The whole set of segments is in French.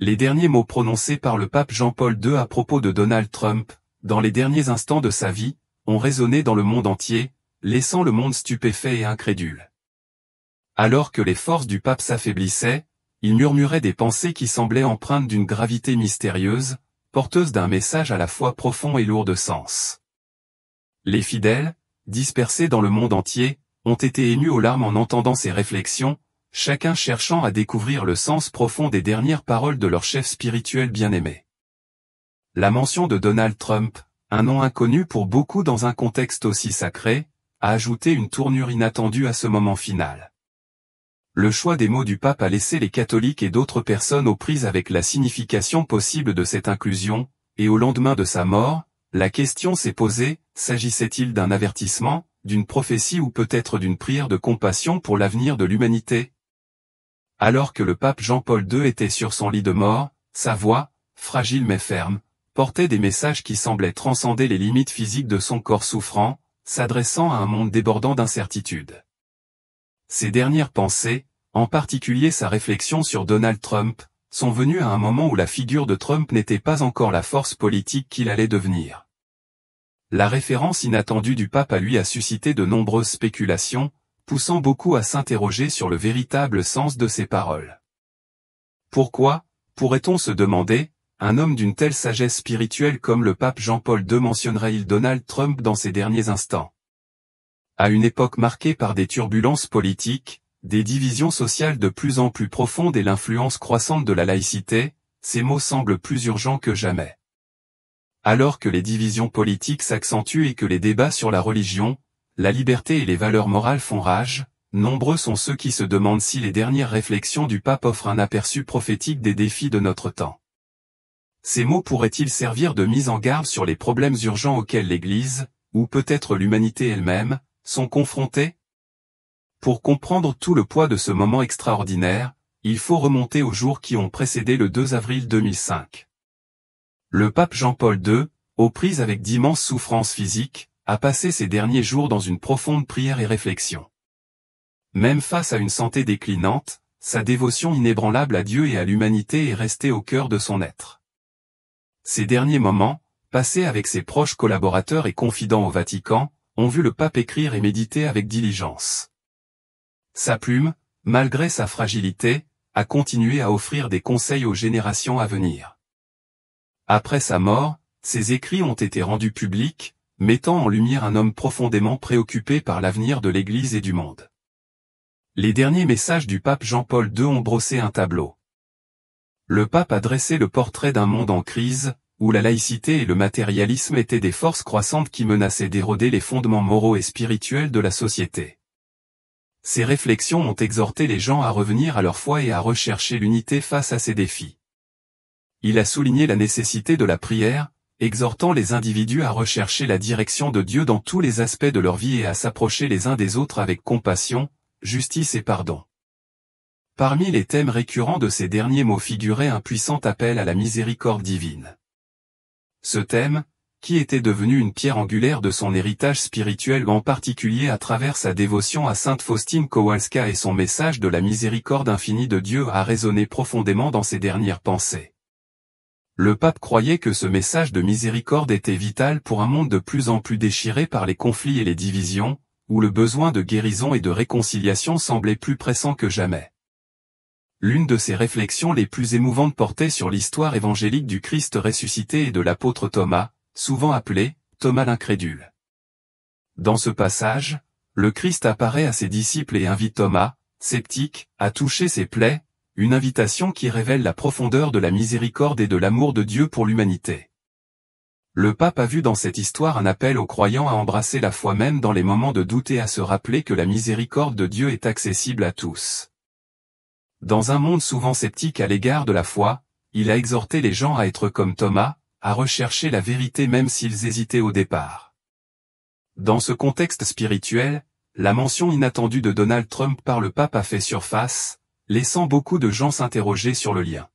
Les derniers mots prononcés par le pape Jean-Paul II à propos de Donald Trump, dans les derniers instants de sa vie, ont résonné dans le monde entier, laissant le monde stupéfait et incrédule. Alors que les forces du pape s'affaiblissaient, il murmurait des pensées qui semblaient empreintes d'une gravité mystérieuse, porteuses d'un message à la fois profond et lourd de sens. Les fidèles, dispersés dans le monde entier, ont été émus aux larmes en entendant ces réflexions, chacun cherchant à découvrir le sens profond des dernières paroles de leur chef spirituel bien-aimé. La mention de Donald Trump, un nom inconnu pour beaucoup dans un contexte aussi sacré, a ajouté une tournure inattendue à ce moment final. Le choix des mots du pape a laissé les catholiques et d'autres personnes aux prises avec la signification possible de cette inclusion, et au lendemain de sa mort, la question s'est posée, s'agissait-il d'un avertissement, d'une prophétie ou peut-être d'une prière de compassion pour l'avenir de l'humanité? Alors que le pape Jean-Paul II était sur son lit de mort, sa voix, fragile mais ferme, portait des messages qui semblaient transcender les limites physiques de son corps souffrant, s'adressant à un monde débordant d'incertitudes. Ses dernières pensées, en particulier sa réflexion sur Donald Trump, sont venues à un moment où la figure de Trump n'était pas encore la force politique qu'il allait devenir. La référence inattendue du pape à lui a suscité de nombreuses spéculations, poussant beaucoup à s'interroger sur le véritable sens de ses paroles. Pourquoi, pourrait-on se demander, un homme d'une telle sagesse spirituelle comme le pape Jean-Paul II mentionnerait-il Donald Trump dans ses derniers instants? À une époque marquée par des turbulences politiques, des divisions sociales de plus en plus profondes et l'influence croissante de la laïcité, ces mots semblent plus urgents que jamais. Alors que les divisions politiques s'accentuent et que les débats sur la religion, la liberté et les valeurs morales font rage, nombreux sont ceux qui se demandent si les dernières réflexions du pape offrent un aperçu prophétique des défis de notre temps. Ces mots pourraient-ils servir de mise en garde sur les problèmes urgents auxquels l'Église, ou peut-être l'humanité elle-même, sont confrontés? Pour comprendre tout le poids de ce moment extraordinaire, il faut remonter aux jours qui ont précédé le 2 avril 2005. Le pape Jean-Paul II, aux prises avec d'immenses souffrances physiques, a passé ses derniers jours dans une profonde prière et réflexion. Même face à une santé déclinante, sa dévotion inébranlable à Dieu et à l'humanité est restée au cœur de son être. Ces derniers moments, passés avec ses proches collaborateurs et confidents au Vatican, ont vu le pape écrire et méditer avec diligence. Sa plume, malgré sa fragilité, a continué à offrir des conseils aux générations à venir. Après sa mort, ses écrits ont été rendus publics, mettant en lumière un homme profondément préoccupé par l'avenir de l'Église et du monde. Les derniers messages du pape Jean-Paul II ont brossé un tableau. Le pape a dressé le portrait d'un monde en crise, où la laïcité et le matérialisme étaient des forces croissantes qui menaçaient d'éroder les fondements moraux et spirituels de la société. Ces réflexions ont exhorté les gens à revenir à leur foi et à rechercher l'unité face à ces défis. Il a souligné la nécessité de la prière, exhortant les individus à rechercher la direction de Dieu dans tous les aspects de leur vie et à s'approcher les uns des autres avec compassion, justice et pardon. Parmi les thèmes récurrents de ces derniers mots figurait un puissant appel à la miséricorde divine. Ce thème, qui était devenu une pierre angulaire de son héritage spirituel en particulier à travers sa dévotion à sainte Faustine Kowalska et son message de la miséricorde infinie de Dieu a résonné profondément dans ses dernières pensées. Le pape croyait que ce message de miséricorde était vital pour un monde de plus en plus déchiré par les conflits et les divisions, où le besoin de guérison et de réconciliation semblait plus pressant que jamais. L'une de ses réflexions les plus émouvantes portait sur l'histoire évangélique du Christ ressuscité et de l'apôtre Thomas, souvent appelé Thomas l'incrédule. Dans ce passage, le Christ apparaît à ses disciples et invite Thomas, sceptique, à toucher ses plaies, une invitation qui révèle la profondeur de la miséricorde et de l'amour de Dieu pour l'humanité. Le pape a vu dans cette histoire un appel aux croyants à embrasser la foi même dans les moments de doute et à se rappeler que la miséricorde de Dieu est accessible à tous. Dans un monde souvent sceptique à l'égard de la foi, il a exhorté les gens à être comme Thomas, à rechercher la vérité même s'ils hésitaient au départ. Dans ce contexte spirituel, la mention inattendue de Donald Trump par le pape a fait surface, laissant beaucoup de gens s'interroger sur le lien.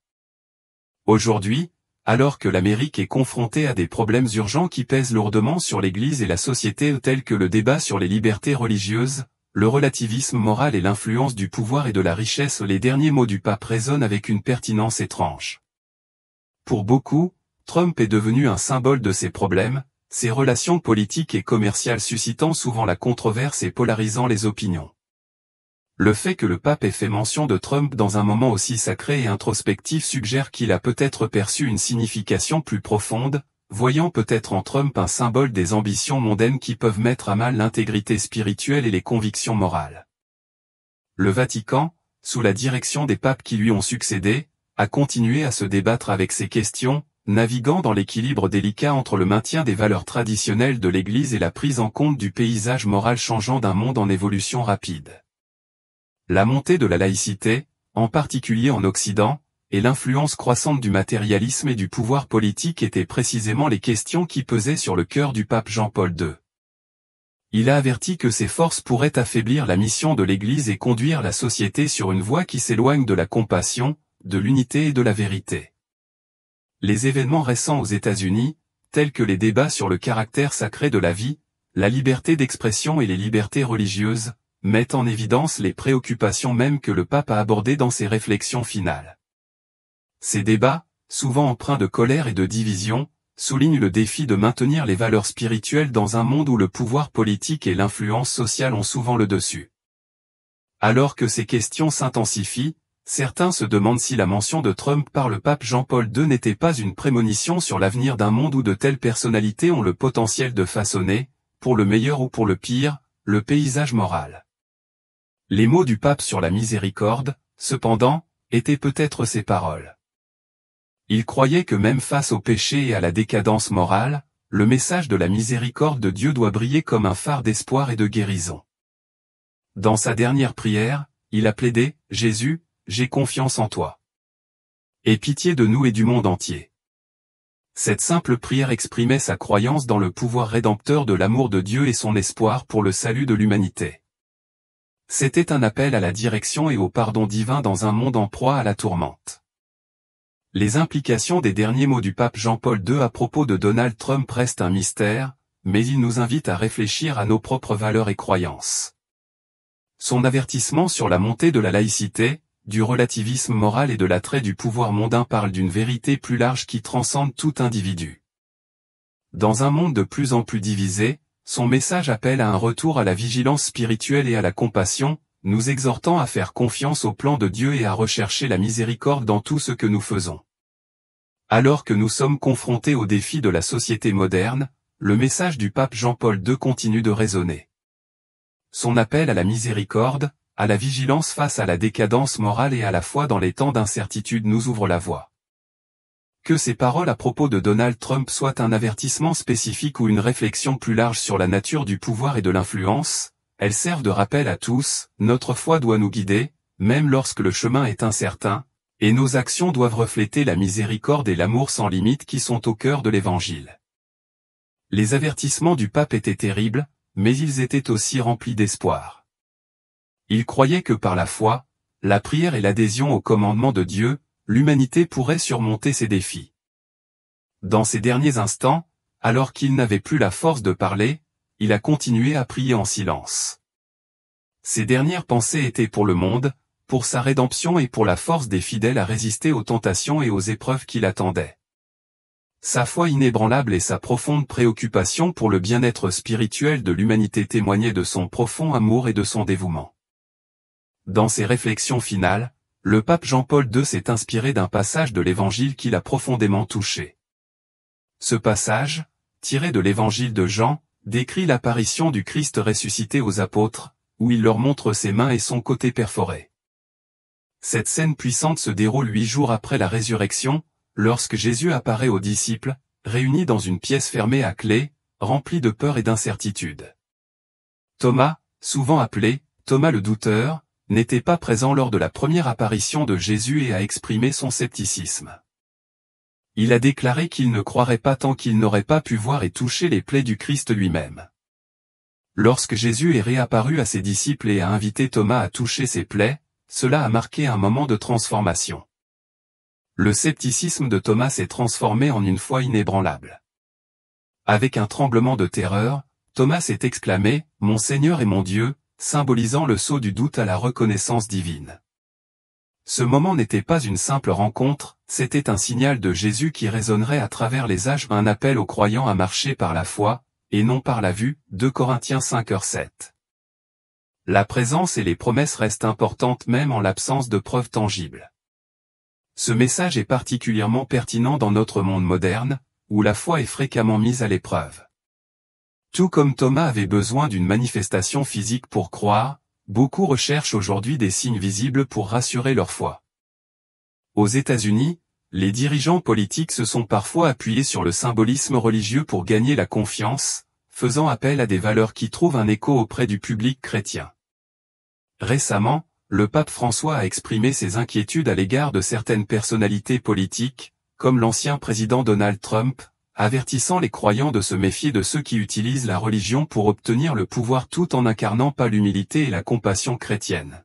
Aujourd'hui, alors que l'Amérique est confrontée à des problèmes urgents qui pèsent lourdement sur l'Église et la société tels que le débat sur les libertés religieuses, le relativisme moral et l'influence du pouvoir et de la richesse, les derniers mots du pape résonnent avec une pertinence étrange. Pour beaucoup, Trump est devenu un symbole de ces problèmes, ses relations politiques et commerciales suscitant souvent la controverse et polarisant les opinions. Le fait que le pape ait fait mention de Trump dans un moment aussi sacré et introspectif suggère qu'il a peut-être perçu une signification plus profonde, voyant peut-être en Trump un symbole des ambitions mondaines qui peuvent mettre à mal l'intégrité spirituelle et les convictions morales. Le Vatican, sous la direction des papes qui lui ont succédé, a continué à se débattre avec ces questions, naviguant dans l'équilibre délicat entre le maintien des valeurs traditionnelles de l'Église et la prise en compte du paysage moral changeant d'un monde en évolution rapide. La montée de la laïcité, en particulier en Occident, et l'influence croissante du matérialisme et du pouvoir politique étaient précisément les questions qui pesaient sur le cœur du pape Jean-Paul II. Il a averti que ces forces pourraient affaiblir la mission de l'Église et conduire la société sur une voie qui s'éloigne de la compassion, de l'unité et de la vérité. Les événements récents aux États-Unis, tels que les débats sur le caractère sacré de la vie, la liberté d'expression et les libertés religieuses, mettent en évidence les préoccupations mêmes que le pape a abordées dans ses réflexions finales. Ces débats, souvent empreints de colère et de division, soulignent le défi de maintenir les valeurs spirituelles dans un monde où le pouvoir politique et l'influence sociale ont souvent le dessus. Alors que ces questions s'intensifient, certains se demandent si la mention de Trump par le pape Jean-Paul II n'était pas une prémonition sur l'avenir d'un monde où de telles personnalités ont le potentiel de façonner, pour le meilleur ou pour le pire, le paysage moral. Les mots du pape sur la miséricorde, cependant, étaient peut-être ses paroles. Il croyait que même face au péché et à la décadence morale, le message de la miséricorde de Dieu doit briller comme un phare d'espoir et de guérison. Dans sa dernière prière, il a plaidé « Jésus, j'ai confiance en toi. Aie pitié de nous et du monde entier. » Cette simple prière exprimait sa croyance dans le pouvoir rédempteur de l'amour de Dieu et son espoir pour le salut de l'humanité. C'était un appel à la direction et au pardon divin dans un monde en proie à la tourmente. Les implications des derniers mots du pape Jean-Paul II à propos de Donald Trump restent un mystère, mais il nous invite à réfléchir à nos propres valeurs et croyances. Son avertissement sur la montée de la laïcité, du relativisme moral et de l'attrait du pouvoir mondain parle d'une vérité plus large qui transcende tout individu. Dans un monde de plus en plus divisé, son message appelle à un retour à la vigilance spirituelle et à la compassion, nous exhortant à faire confiance au plan de Dieu et à rechercher la miséricorde dans tout ce que nous faisons. Alors que nous sommes confrontés aux défis de la société moderne, le message du pape Jean-Paul II continue de résonner. Son appel à la miséricorde, à la vigilance face à la décadence morale et à la foi dans les temps d'incertitude nous ouvre la voie. Que ces paroles à propos de Donald Trump soient un avertissement spécifique ou une réflexion plus large sur la nature du pouvoir et de l'influence, elles servent de rappel à tous, notre foi doit nous guider, même lorsque le chemin est incertain, et nos actions doivent refléter la miséricorde et l'amour sans limite qui sont au cœur de l'Évangile. Les avertissements du pape étaient terribles, mais ils étaient aussi remplis d'espoir. Il croyait que par la foi, la prière et l'adhésion au commandement de Dieu, l'humanité pourrait surmonter ces défis. Dans ces derniers instants, alors qu'il n'avait plus la force de parler, il a continué à prier en silence. Ses dernières pensées étaient pour le monde, pour sa rédemption et pour la force des fidèles à résister aux tentations et aux épreuves qui l'attendaient. Sa foi inébranlable et sa profonde préoccupation pour le bien-être spirituel de l'humanité témoignaient de son profond amour et de son dévouement. Dans ses réflexions finales, le pape Jean-Paul II s'est inspiré d'un passage de l'Évangile qui l'a profondément touché. Ce passage, tiré de l'Évangile de Jean, décrit l'apparition du Christ ressuscité aux apôtres, où il leur montre ses mains et son côté perforé. Cette scène puissante se déroule 8 jours après la résurrection, lorsque Jésus apparaît aux disciples, réunis dans une pièce fermée à clé, remplie de peur et d'incertitude. Thomas, souvent appelé Thomas le douteur, n'était pas présent lors de la première apparition de Jésus et a exprimé son scepticisme. Il a déclaré qu'il ne croirait pas tant qu'il n'aurait pas pu voir et toucher les plaies du Christ lui-même. Lorsque Jésus est réapparu à ses disciples et a invité Thomas à toucher ses plaies, cela a marqué un moment de transformation. Le scepticisme de Thomas s'est transformé en une foi inébranlable. Avec un tremblement de terreur, Thomas s'est exclamé « Mon Seigneur et mon Dieu », symbolisant le saut du doute à la reconnaissance divine. Ce moment n'était pas une simple rencontre, c'était un signal de Jésus qui résonnerait à travers les âges, un appel aux croyants à marcher par la foi, et non par la vue, 2 Corinthiens 5:7. La présence et les promesses restent importantes même en l'absence de preuves tangibles. Ce message est particulièrement pertinent dans notre monde moderne, où la foi est fréquemment mise à l'épreuve. Tout comme Thomas avait besoin d'une manifestation physique pour croire, beaucoup recherchent aujourd'hui des signes visibles pour rassurer leur foi. Aux États-Unis, les dirigeants politiques se sont parfois appuyés sur le symbolisme religieux pour gagner la confiance, faisant appel à des valeurs qui trouvent un écho auprès du public chrétien. Récemment, le pape François a exprimé ses inquiétudes à l'égard de certaines personnalités politiques, comme l'ancien président Donald Trump, avertissant les croyants de se méfier de ceux qui utilisent la religion pour obtenir le pouvoir tout en n'incarnant pas l'humilité et la compassion chrétienne.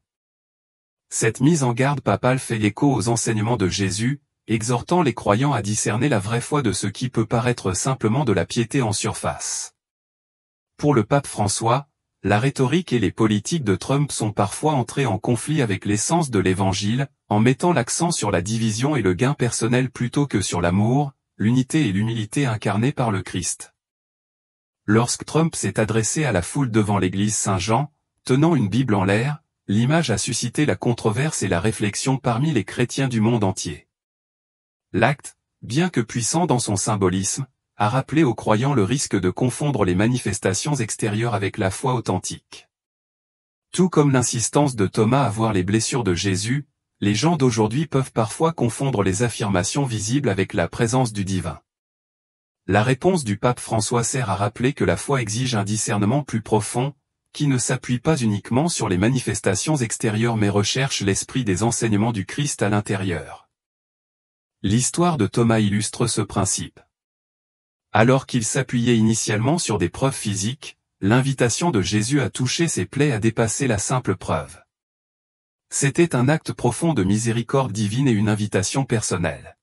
Cette mise en garde papale fait écho aux enseignements de Jésus, exhortant les croyants à discerner la vraie foi de ce qui peut paraître simplement de la piété en surface. Pour le pape François, la rhétorique et les politiques de Trump sont parfois entrées en conflit avec l'essence de l'Évangile, en mettant l'accent sur la division et le gain personnel plutôt que sur l'amour, l'unité et l'humilité incarnées par le Christ. Lorsque Trump s'est adressé à la foule devant l'église Saint-Jean, tenant une Bible en l'air, l'image a suscité la controverse et la réflexion parmi les chrétiens du monde entier. L'acte, bien que puissant dans son symbolisme, a rappelé aux croyants le risque de confondre les manifestations extérieures avec la foi authentique. Tout comme l'insistance de Thomas à voir les blessures de Jésus, les gens d'aujourd'hui peuvent parfois confondre les affirmations visibles avec la présence du divin. La réponse du pape François sert à rappeler que la foi exige un discernement plus profond, qui ne s'appuie pas uniquement sur les manifestations extérieures mais recherche l'esprit des enseignements du Christ à l'intérieur. L'histoire de Thomas illustre ce principe. Alors qu'il s'appuyait initialement sur des preuves physiques, l'invitation de Jésus à toucher ses plaies a dépassé la simple preuve. C'était un acte profond de miséricorde divine et une invitation personnelle.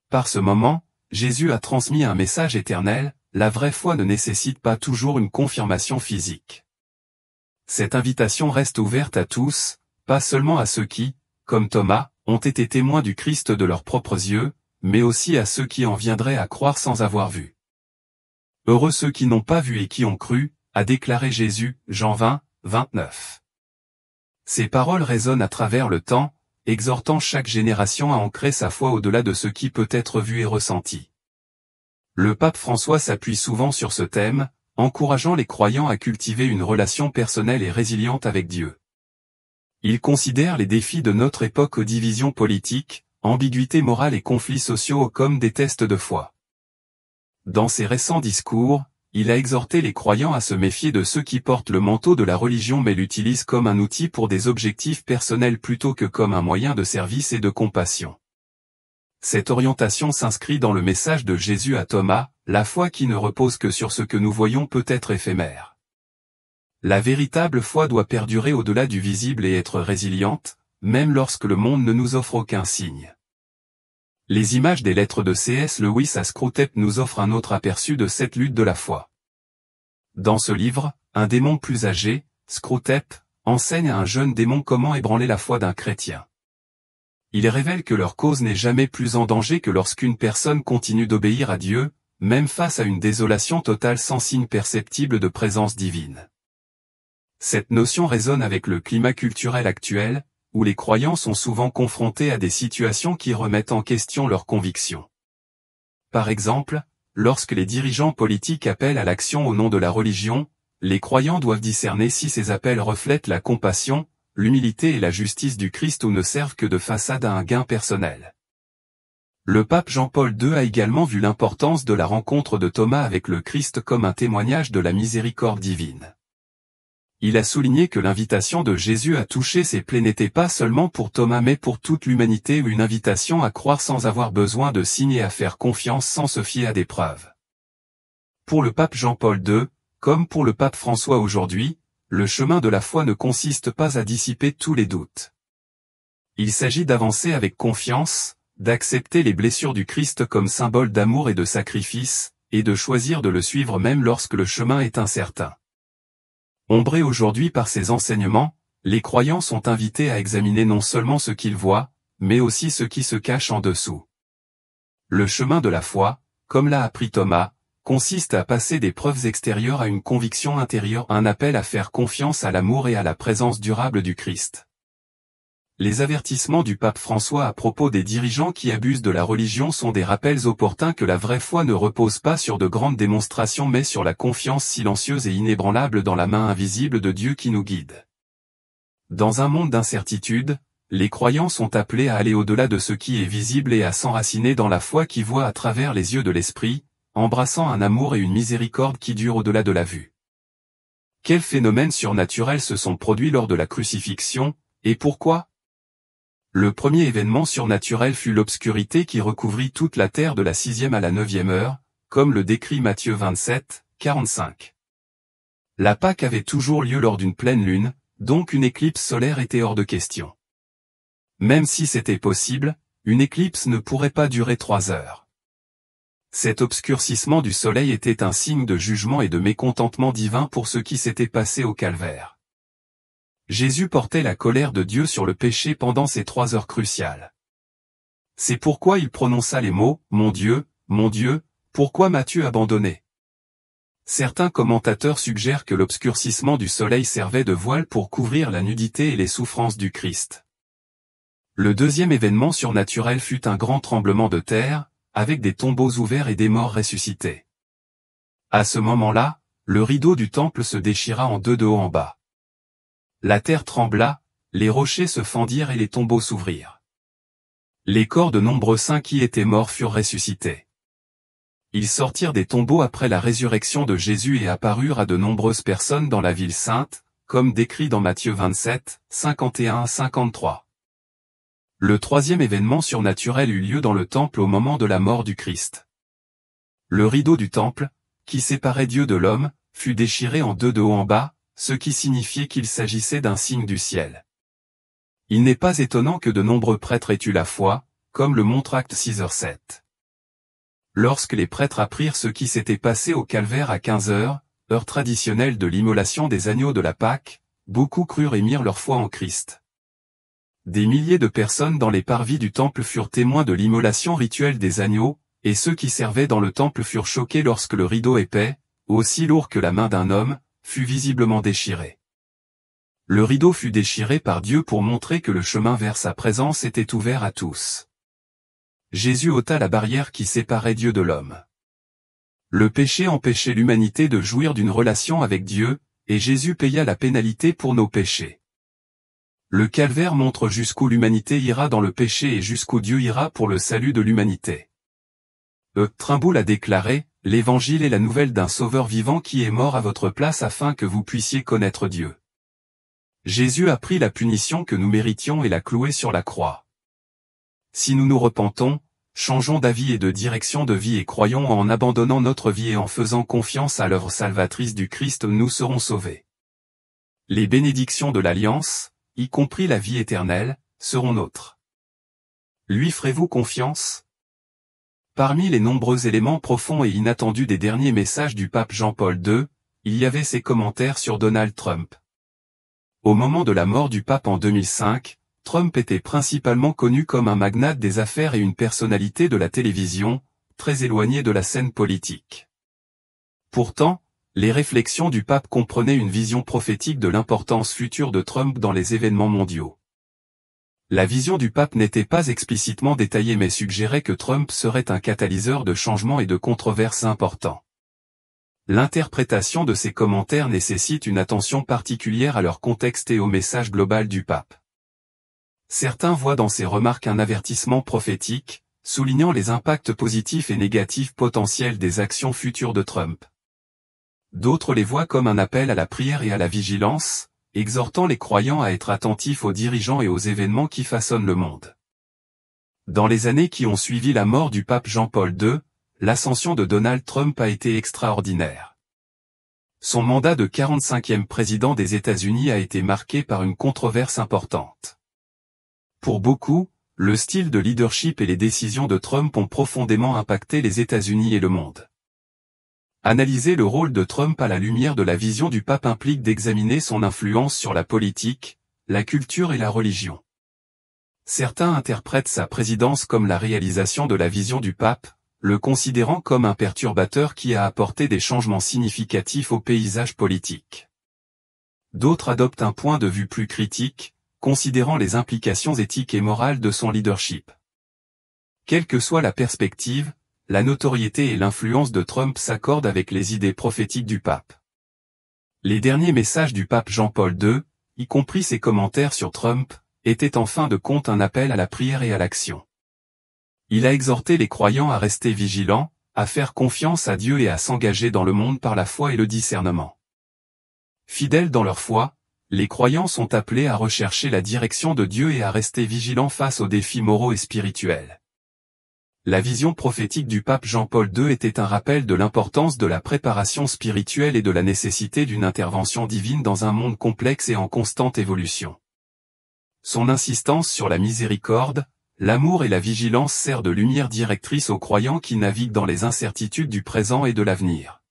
Par ce moment, Jésus a transmis un message éternel, la vraie foi ne nécessite pas toujours une confirmation physique. Cette invitation reste ouverte à tous, pas seulement à ceux qui, comme Thomas, ont été témoins du Christ de leurs propres yeux, mais aussi à ceux qui en viendraient à croire sans avoir vu. Heureux ceux qui n'ont pas vu et qui ont cru, a déclaré Jésus, Jean 20, 29. Ces paroles résonnent à travers le temps, exhortant chaque génération à ancrer sa foi au-delà de ce qui peut être vu et ressenti. Le pape François s'appuie souvent sur ce thème, encourageant les croyants à cultiver une relation personnelle et résiliente avec Dieu. Il considère les défis de notre époque aux divisions politiques, ambiguïté morale et conflits sociaux comme des tests de foi. Dans ses récents discours, il a exhorté les croyants à se méfier de ceux qui portent le manteau de la religion mais l'utilisent comme un outil pour des objectifs personnels plutôt que comme un moyen de service et de compassion. Cette orientation s'inscrit dans le message de Jésus à Thomas, la foi qui ne repose que sur ce que nous voyons peut être éphémère. La véritable foi doit perdurer au-delà du visible et être résiliente, même lorsque le monde ne nous offre aucun signe. Les images des lettres de C.S. Lewis à Screwtape nous offrent un autre aperçu de cette lutte de la foi. Dans ce livre, un démon plus âgé, Screwtape, enseigne à un jeune démon comment ébranler la foi d'un chrétien. Il révèle que leur cause n'est jamais plus en danger que lorsqu'une personne continue d'obéir à Dieu, même face à une désolation totale sans signe perceptible de présence divine. Cette notion résonne avec le climat culturel actuel, où les croyants sont souvent confrontés à des situations qui remettent en question leurs convictions. Par exemple, lorsque les dirigeants politiques appellent à l'action au nom de la religion, les croyants doivent discerner si ces appels reflètent la compassion, l'humilité et la justice du Christ ou ne servent que de façade à un gain personnel. Le pape Jean-Paul II a également vu l'importance de la rencontre de Thomas avec le Christ comme un témoignage de la miséricorde divine. Il a souligné que l'invitation de Jésus à toucher ses plaies n'était pas seulement pour Thomas mais pour toute l'humanité ou une invitation à croire sans avoir besoin de signes et à faire confiance sans se fier à des preuves. Pour le pape Jean-Paul II, comme pour le pape François aujourd'hui, le chemin de la foi ne consiste pas à dissiper tous les doutes. Il s'agit d'avancer avec confiance, d'accepter les blessures du Christ comme symbole d'amour et de sacrifice, et de choisir de le suivre même lorsque le chemin est incertain. Ombré aujourd'hui par ces enseignements, Les croyants sont invités à examiner non seulement ce qu'ils voient, mais aussi ce qui se cache en dessous. Le chemin de la foi, comme l'a appris Thomas, consiste à passer des preuves extérieures à une conviction intérieure, un appel à faire confiance à l'amour et à la présence durable du Christ. Les avertissements du pape François à propos des dirigeants qui abusent de la religion sont des rappels opportuns que la vraie foi ne repose pas sur de grandes démonstrations mais sur la confiance silencieuse et inébranlable dans la main invisible de Dieu qui nous guide. Dans un monde d'incertitude, les croyants sont appelés à aller au-delà de ce qui est visible et à s'enraciner dans la foi qui voit à travers les yeux de l'esprit, embrassant un amour et une miséricorde qui durent au-delà de la vue. Quels phénomènes surnaturels se sont produits lors de la crucifixion, et pourquoi ? Le premier événement surnaturel fut l'obscurité qui recouvrit toute la terre de la 6e à la 9e heure, comme le décrit Matthieu 27, 45. La Pâque avait toujours lieu lors d'une pleine lune, donc une éclipse solaire était hors de question. Même si c'était possible, une éclipse ne pourrait pas durer 3 heures. Cet obscurcissement du soleil était un signe de jugement et de mécontentement divin pour ce qui s'était passé au calvaire. Jésus portait la colère de Dieu sur le péché pendant ces 3 heures cruciales. C'est pourquoi il prononça les mots « Mon Dieu, pourquoi m'as-tu abandonné ?» Certains commentateurs suggèrent que l'obscurcissement du soleil servait de voile pour couvrir la nudité et les souffrances du Christ. Le deuxième événement surnaturel fut un grand tremblement de terre, avec des tombeaux ouverts et des morts ressuscités. À ce moment-là, le rideau du temple se déchira en deux de haut en bas. La terre trembla, les rochers se fendirent et les tombeaux s'ouvrirent. Les corps de nombreux saints qui étaient morts furent ressuscités. Ils sortirent des tombeaux après la résurrection de Jésus et apparurent à de nombreuses personnes dans la ville sainte, comme décrit dans Matthieu 27, 51-53. Le troisième événement surnaturel eut lieu dans le temple au moment de la mort du Christ. Le rideau du temple, qui séparait Dieu de l'homme, fut déchiré en deux de haut en bas, ce qui signifiait qu'il s'agissait d'un signe du ciel. Il n'est pas étonnant que de nombreux prêtres aient eu la foi, comme le montre Actes 6h7. Lorsque les prêtres apprirent ce qui s'était passé au calvaire à 15 heures, heure traditionnelle de l'immolation des agneaux de la Pâque, beaucoup crurent et mirent leur foi en Christ. Des milliers de personnes dans les parvis du temple furent témoins de l'immolation rituelle des agneaux, et ceux qui servaient dans le temple furent choqués lorsque le rideau épais, aussi lourd que la main d'un homme, fut visiblement déchiré. Le rideau fut déchiré par Dieu pour montrer que le chemin vers sa présence était ouvert à tous. Jésus ôta la barrière qui séparait Dieu de l'homme. Le péché empêchait l'humanité de jouir d'une relation avec Dieu, et Jésus paya la pénalité pour nos péchés. Le calvaire montre jusqu'où l'humanité ira dans le péché et jusqu'où Dieu ira pour le salut de l'humanité. Trimboul a déclaré, « L'Évangile est la nouvelle d'un Sauveur vivant qui est mort à votre place afin que vous puissiez connaître Dieu. » Jésus a pris la punition que nous méritions et l'a clouée sur la croix. Si nous nous repentons, changeons d'avis et de direction de vie et croyons en abandonnant notre vie et en faisant confiance à l'œuvre salvatrice du Christ, nous serons sauvés. Les bénédictions de l'Alliance, y compris la vie éternelle, seront nôtres. Lui ferez-vous confiance ? Parmi les nombreux éléments profonds et inattendus des derniers messages du pape Jean-Paul II, il y avait ses commentaires sur Donald Trump. Au moment de la mort du pape en 2005, Trump était principalement connu comme un magnate des affaires et une personnalité de la télévision, très éloigné de la scène politique. Pourtant, les réflexions du pape comprenaient une vision prophétique de l'importance future de Trump dans les événements mondiaux. La vision du pape n'était pas explicitement détaillée mais suggérait que Trump serait un catalyseur de changements et de controverses importants. L'interprétation de ces commentaires nécessite une attention particulière à leur contexte et au message global du pape. Certains voient dans ces remarques un avertissement prophétique, soulignant les impacts positifs et négatifs potentiels des actions futures de Trump. D'autres les voient comme un appel à la prière et à la vigilance, exhortant les croyants à être attentifs aux dirigeants et aux événements qui façonnent le monde. Dans les années qui ont suivi la mort du pape Jean-Paul II, l'ascension de Donald Trump a été extraordinaire. Son mandat de 45e président des États-Unis a été marqué par une controverse importante. Pour beaucoup, le style de leadership et les décisions de Trump ont profondément impacté les États-Unis et le monde. Analyser le rôle de Trump à la lumière de la vision du pape implique d'examiner son influence sur la politique, la culture et la religion. Certains interprètent sa présidence comme la réalisation de la vision du pape, le considérant comme un perturbateur qui a apporté des changements significatifs au paysage politique. D'autres adoptent un point de vue plus critique, considérant les implications éthiques et morales de son leadership. Quelle que soit la perspective, la notoriété et l'influence de Trump s'accordent avec les idées prophétiques du pape. Les derniers messages du pape Jean-Paul II, y compris ses commentaires sur Trump, étaient en fin de compte un appel à la prière et à l'action. Il a exhorté les croyants à rester vigilants, à faire confiance à Dieu et à s'engager dans le monde par la foi et le discernement. Fidèles dans leur foi, les croyants sont appelés à rechercher la direction de Dieu et à rester vigilants face aux défis moraux et spirituels. La vision prophétique du pape Jean-Paul II était un rappel de l'importance de la préparation spirituelle et de la nécessité d'une intervention divine dans un monde complexe et en constante évolution. Son insistance sur la miséricorde, l'amour et la vigilance sert de lumière directrice aux croyants qui naviguent dans les incertitudes du présent et de l'avenir.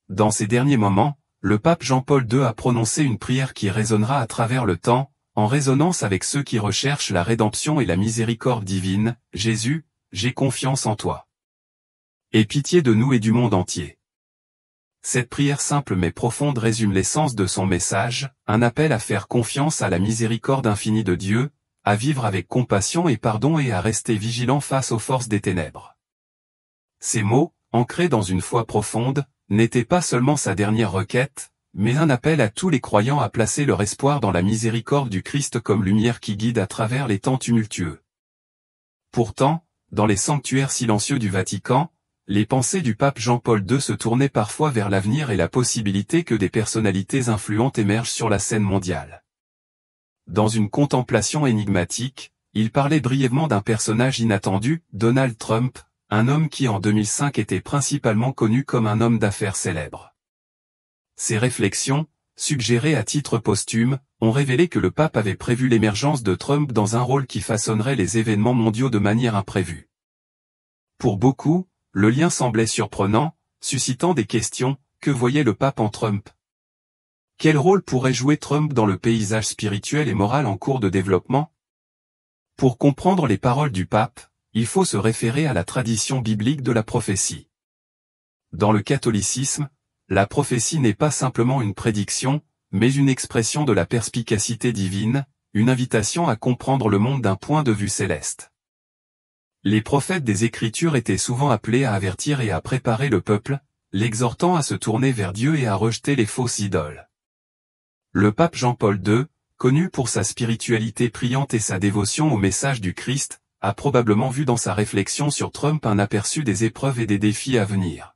Dans ces derniers moments, le pape Jean-Paul II a prononcé une prière qui résonnera à travers le temps, en résonance avec ceux qui recherchent la rédemption et la miséricorde divine. Jésus, j'ai confiance en toi. Aie pitié de nous et du monde entier. Cette prière simple mais profonde résume l'essence de son message, un appel à faire confiance à la miséricorde infinie de Dieu, à vivre avec compassion et pardon et à rester vigilant face aux forces des ténèbres. Ces mots, ancrés dans une foi profonde, n'étaient pas seulement sa dernière requête, mais un appel à tous les croyants à placer leur espoir dans la miséricorde du Christ comme lumière qui guide à travers les temps tumultueux. Pourtant, dans les sanctuaires silencieux du Vatican, les pensées du pape Jean-Paul II se tournaient parfois vers l'avenir et la possibilité que des personnalités influentes émergent sur la scène mondiale. Dans une contemplation énigmatique, il parlait brièvement d'un personnage inattendu, Donald Trump, un homme qui en 2005 était principalement connu comme un homme d'affaires célèbre. Ces réflexions, suggérées à titre posthume, ont révélé que le pape avait prévu l'émergence de Trump dans un rôle qui façonnerait les événements mondiaux de manière imprévue. Pour beaucoup, le lien semblait surprenant, suscitant des questions. Que voyait le pape en Trump? Quel rôle pourrait jouer Trump dans le paysage spirituel et moral en cours de développement? Pour comprendre les paroles du pape, il faut se référer à la tradition biblique de la prophétie. Dans le catholicisme, la prophétie n'est pas simplement une prédiction, mais une expression de la perspicacité divine, une invitation à comprendre le monde d'un point de vue céleste. Les prophètes des Écritures étaient souvent appelés à avertir et à préparer le peuple, l'exhortant à se tourner vers Dieu et à rejeter les fausses idoles. Le pape Jean-Paul II, connu pour sa spiritualité priante et sa dévotion au message du Christ, a probablement vu dans sa réflexion sur Trump un aperçu des épreuves et des défis à venir.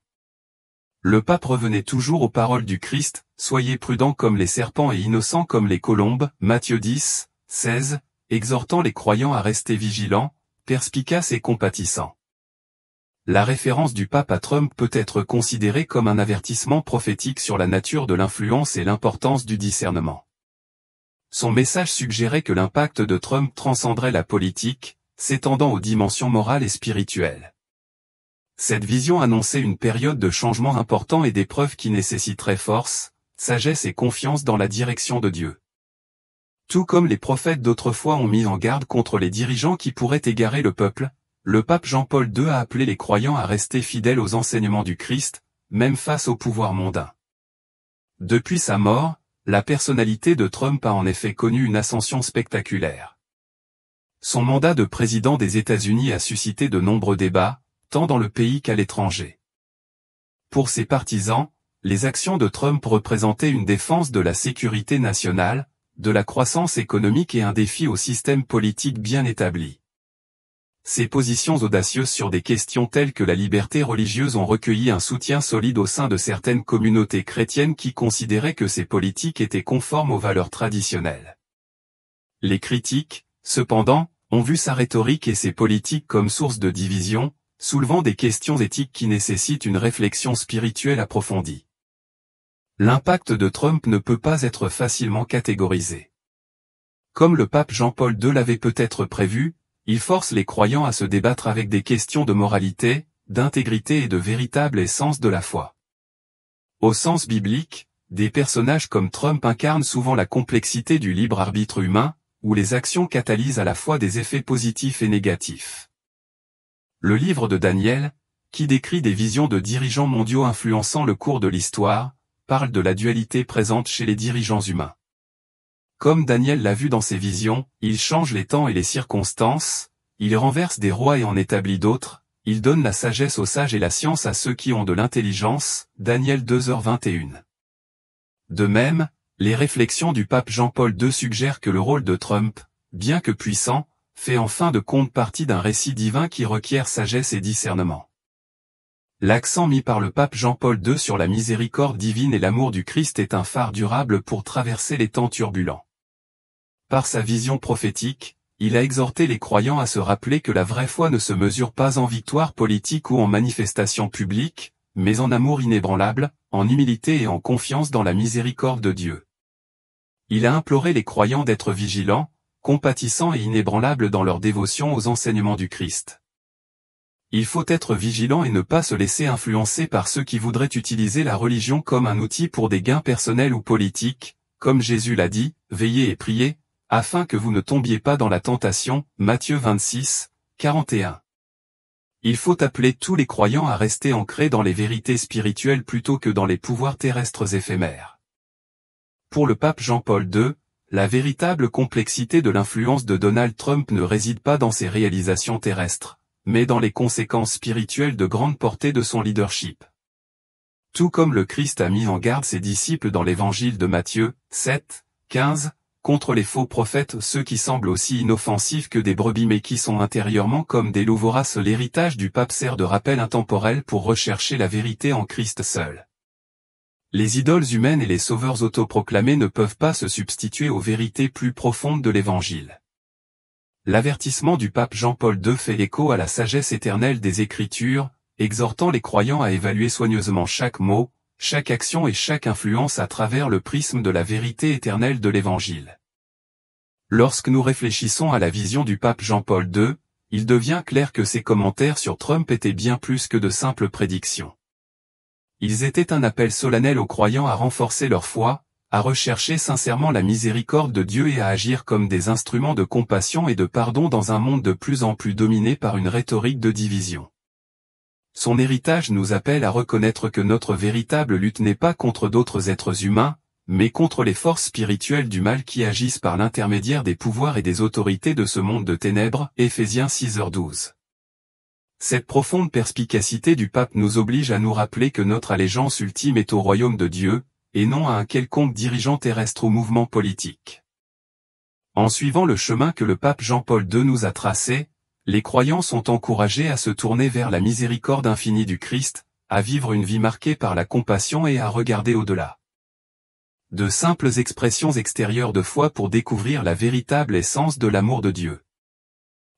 Le pape revenait toujours aux paroles du Christ, « Soyez prudents comme les serpents et innocents comme les colombes » Matthieu 10, 16, exhortant les croyants à rester vigilants, perspicaces et compatissants. La référence du pape à Trump peut être considérée comme un avertissement prophétique sur la nature de l'influence et l'importance du discernement. Son message suggérait que l'impact de Trump transcenderait la politique, s'étendant aux dimensions morales et spirituelles. Cette vision annonçait une période de changement important et d'épreuves qui nécessiterait force, sagesse et confiance dans la direction de Dieu. Tout comme les prophètes d'autrefois ont mis en garde contre les dirigeants qui pourraient égarer le peuple, le pape Jean-Paul II a appelé les croyants à rester fidèles aux enseignements du Christ, même face au pouvoir mondain. Depuis sa mort, la personnalité de Trump a en effet connu une ascension spectaculaire. Son mandat de président des États-Unis a suscité de nombreux débats, tant dans le pays qu'à l'étranger. Pour ses partisans, les actions de Trump représentaient une défense de la sécurité nationale, de la croissance économique et un défi au système politique bien établi. Ses positions audacieuses sur des questions telles que la liberté religieuse ont recueilli un soutien solide au sein de certaines communautés chrétiennes qui considéraient que ces politiques étaient conformes aux valeurs traditionnelles. Les critiques, cependant, ont vu sa rhétorique et ses politiques comme source de division, soulevant des questions éthiques qui nécessitent une réflexion spirituelle approfondie. L'impact de Trump ne peut pas être facilement catégorisé. Comme le pape Jean-Paul II l'avait peut-être prévu, il force les croyants à se débattre avec des questions de moralité, d'intégrité et de véritable essence de la foi. Au sens biblique, des personnages comme Trump incarnent souvent la complexité du libre arbitre humain, où les actions catalysent à la fois des effets positifs et négatifs. Le livre de Daniel, qui décrit des visions de dirigeants mondiaux influençant le cours de l'histoire, parle de la dualité présente chez les dirigeants humains. Comme Daniel l'a vu dans ses visions, il change les temps et les circonstances, il renverse des rois et en établit d'autres, il donne la sagesse aux sages et la science à ceux qui ont de l'intelligence, Daniel 2h21. De même, les réflexions du pape Jean-Paul II suggèrent que le rôle de Trump, bien que puissant, fait en fin de compte partie d'un récit divin qui requiert sagesse et discernement. L'accent mis par le pape Jean-Paul II sur la miséricorde divine et l'amour du Christ est un phare durable pour traverser les temps turbulents. Par sa vision prophétique, il a exhorté les croyants à se rappeler que la vraie foi ne se mesure pas en victoire politique ou en manifestation publique, mais en amour inébranlable, en humilité et en confiance dans la miséricorde de Dieu. Il a imploré les croyants d'être vigilants, compatissants et inébranlables dans leur dévotion aux enseignements du Christ. Il faut être vigilant et ne pas se laisser influencer par ceux qui voudraient utiliser la religion comme un outil pour des gains personnels ou politiques, comme Jésus l'a dit, veillez et priez, afin que vous ne tombiez pas dans la tentation, Matthieu 26, 41. Il faut appeler tous les croyants à rester ancrés dans les vérités spirituelles plutôt que dans les pouvoirs terrestres éphémères. Pour le pape Jean-Paul II, la véritable complexité de l'influence de Donald Trump ne réside pas dans ses réalisations terrestres, mais dans les conséquences spirituelles de grande portée de son leadership. Tout comme le Christ a mis en garde ses disciples dans l'évangile de Matthieu, 7, 15, contre les faux prophètes, ceux qui semblent aussi inoffensifs que des brebis mais qui sont intérieurement comme des loups voraces, l'héritage du pape sert de rappel intemporel pour rechercher la vérité en Christ seul. Les idoles humaines et les sauveurs autoproclamés ne peuvent pas se substituer aux vérités plus profondes de l'Évangile. L'avertissement du pape Jean-Paul II fait écho à la sagesse éternelle des Écritures, exhortant les croyants à évaluer soigneusement chaque mot, chaque action et chaque influence à travers le prisme de la vérité éternelle de l'Évangile. Lorsque nous réfléchissons à la vision du pape Jean-Paul II, il devient clair que ses commentaires sur Trump étaient bien plus que de simples prédictions. Ils étaient un appel solennel aux croyants à renforcer leur foi, à rechercher sincèrement la miséricorde de Dieu et à agir comme des instruments de compassion et de pardon dans un monde de plus en plus dominé par une rhétorique de division. Son héritage nous appelle à reconnaître que notre véritable lutte n'est pas contre d'autres êtres humains, mais contre les forces spirituelles du mal qui agissent par l'intermédiaire des pouvoirs et des autorités de ce monde de ténèbres, Éphésiens 6h12. Cette profonde perspicacité du pape nous oblige à nous rappeler que notre allégeance ultime est au royaume de Dieu, et non à un quelconque dirigeant terrestre ou mouvement politique. En suivant le chemin que le pape Jean-Paul II nous a tracé, les croyants sont encouragés à se tourner vers la miséricorde infinie du Christ, à vivre une vie marquée par la compassion et à regarder au-delà. De simples expressions extérieures de foi pour découvrir la véritable essence de l'amour de Dieu.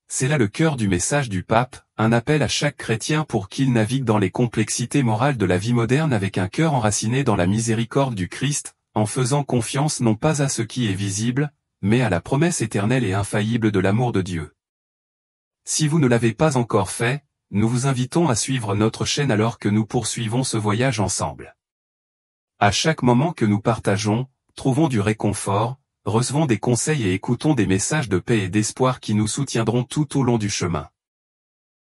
C'est là le cœur du message du pape, un appel à chaque chrétien pour qu'il navigue dans les complexités morales de la vie moderne avec un cœur enraciné dans la miséricorde du Christ, en faisant confiance non pas à ce qui est visible, mais à la promesse éternelle et infaillible de l'amour de Dieu. Si vous ne l'avez pas encore fait, nous vous invitons à suivre notre chaîne alors que nous poursuivons ce voyage ensemble. À chaque moment que nous partageons, trouvons du réconfort, recevons des conseils et écoutons des messages de paix et d'espoir qui nous soutiendront tout au long du chemin.